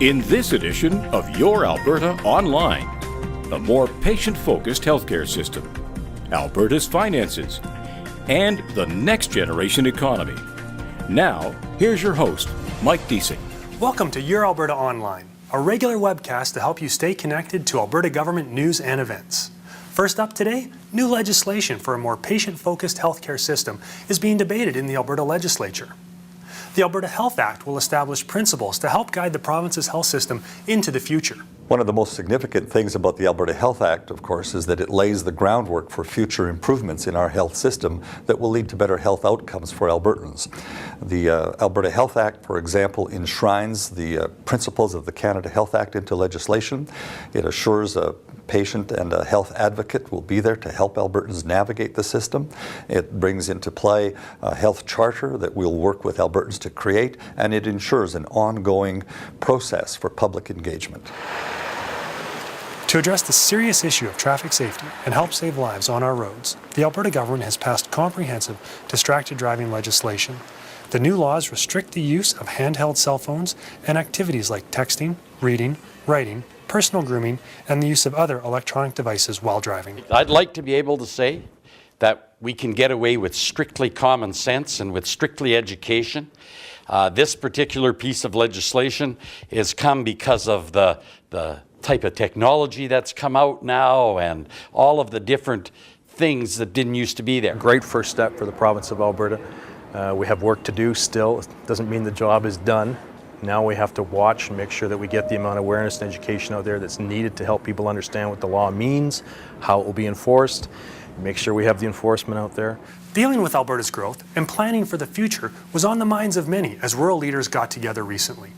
In this edition of Your Alberta Online, the more patient-focused healthcare system, Alberta's finances, and the next generation economy. Now, here's your host, Mike Deising. Welcome to Your Alberta Online, a regular webcast to help you stay connected to Alberta government news and events. First up today, new legislation for a more patient-focused healthcare system is being debated in the Alberta Legislature. The Alberta Health Act will establish principles to help guide the province's health system into the future. One of the most significant things about the Alberta Health Act, of course, is that it lays the groundwork for future improvements in our health system that will lead to better health outcomes for Albertans. The Alberta Health Act, for example, enshrines the principles of the Canada Health Act into legislation. It assures a patient and a health advocate will be there to help Albertans navigate the system. It brings into play a health charter that we'll work with Albertans to create, and it ensures an ongoing process for public engagement. To address the serious issue of traffic safety and help save lives on our roads, the Alberta government has passed comprehensive distracted driving legislation. The new laws restrict the use of handheld cell phones and activities like texting, reading, writing, personal grooming, and the use of other electronic devices while driving. I'd like to be able to say that we can get away with strictly common sense and with strictly education. This particular piece of legislation has come because of the type of technology that's come out now and all of the different things that didn't used to be there. Great first step for the province of Alberta. We have work to do still. It doesn't mean the job is done. Now we have to watch and make sure that we get the amount of awareness and education out there that's needed to help people understand what the law means, how it will be enforced, make sure we have the enforcement out there. Dealing with Alberta's growth and planning for the future was on the minds of many as rural leaders got together recently.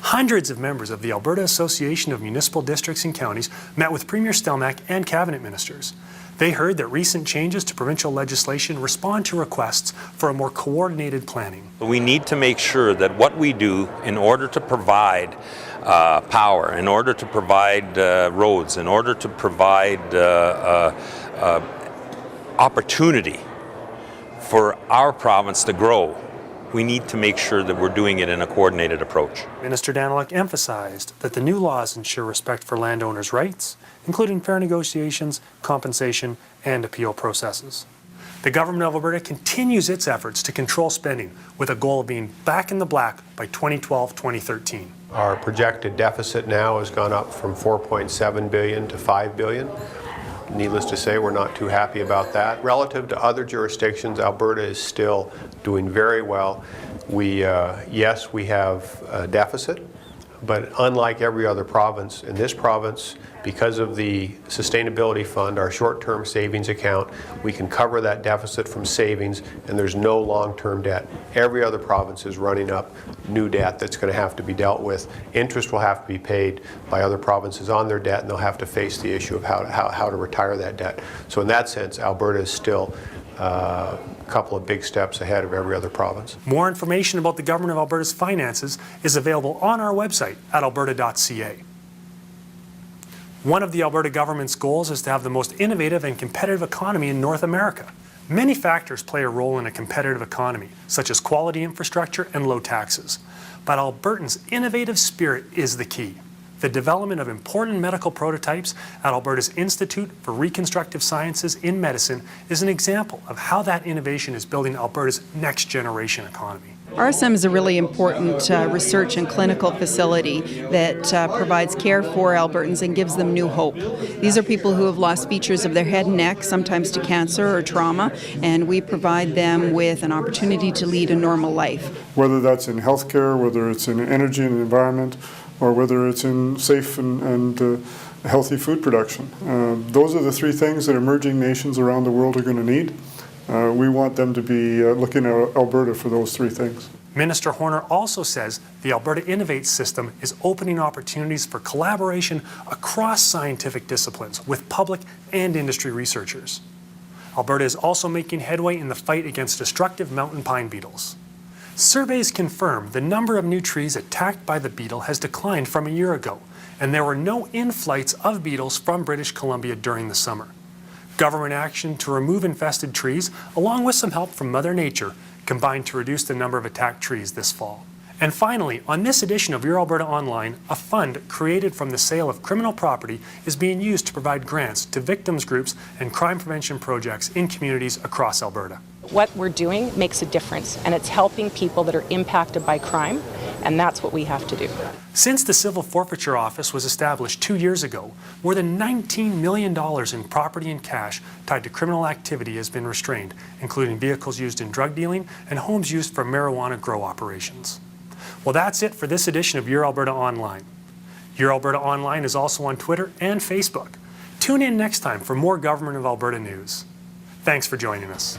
Hundreds of members of the Alberta Association of Municipal Districts and Counties met with Premier Stelmach and cabinet ministers. They heard that recent changes to provincial legislation respond to requests for a more coordinated planning. We need to make sure that what we do in order to provide power, in order to provide roads, in order to provide opportunity for our province to grow, we need to make sure that we're doing it in a coordinated approach. Minister Danyluk emphasized that the new laws ensure respect for landowners' rights, including fair negotiations, compensation, and appeal processes. The government of Alberta continues its efforts to control spending with a goal of being back in the black by 2012-2013. Our projected deficit now has gone up from $4.7 billion to $5 billion. Needless to say, we're not too happy about that. Relative to other jurisdictions, Alberta is still doing very well. Yes, we have a deficit, but unlike every other province, in this province, because of the Sustainability Fund, our short-term savings account, we can cover that deficit from savings, and there's no long-term debt. Every other province is running up new debt that's going to have to be dealt with. Interest will have to be paid by other provinces on their debt, and they'll have to face the issue of how to retire that debt. So in that sense, Alberta is still a couple of big steps ahead of every other province. More information about the government of Alberta's finances is available on our website at alberta.ca. One of the Alberta government's goals is to have the most innovative and competitive economy in North America. Many factors play a role in a competitive economy, such as quality infrastructure and low taxes. But Albertans' innovative spirit is the key. The development of important medical prototypes at Alberta's Institute for Reconstructive Sciences in Medicine is an example of how that innovation is building Alberta's next generation economy. RSM is a really important research and clinical facility that provides care for Albertans and gives them new hope. These are people who have lost features of their head and neck, sometimes to cancer or trauma, and we provide them with an opportunity to lead a normal life. Whether that's in healthcare, whether it's in energy and environment, or whether it's in safe and healthy food production. Those are the three things that emerging nations around the world are going to need. We want them to be looking at Alberta for those three things. Minister Horner also says the Alberta Innovate system is opening opportunities for collaboration across scientific disciplines with public and industry researchers. Alberta is also making headway in the fight against destructive mountain pine beetles. Surveys confirm the number of new trees attacked by the beetle has declined from a year ago, and there were no in-flights of beetles from British Columbia during the summer. Government action to remove infested trees, along with some help from Mother Nature, combined to reduce the number of attacked trees this fall. And finally, on this edition of Your Alberta Online, a fund created from the sale of criminal property is being used to provide grants to victims groups and crime prevention projects in communities across Alberta. What we're doing makes a difference, and it's helping people that are impacted by crime, and that's what we have to do. Since the Civil Forfeiture Office was established 2 years ago, more than $19 million in property and cash tied to criminal activity has been restrained, including vehicles used in drug dealing and homes used for marijuana grow operations. Well, that's it for this edition of Your Alberta Online. Your Alberta Online is also on Twitter and Facebook. Tune in next time for more Government of Alberta news. Thanks for joining us.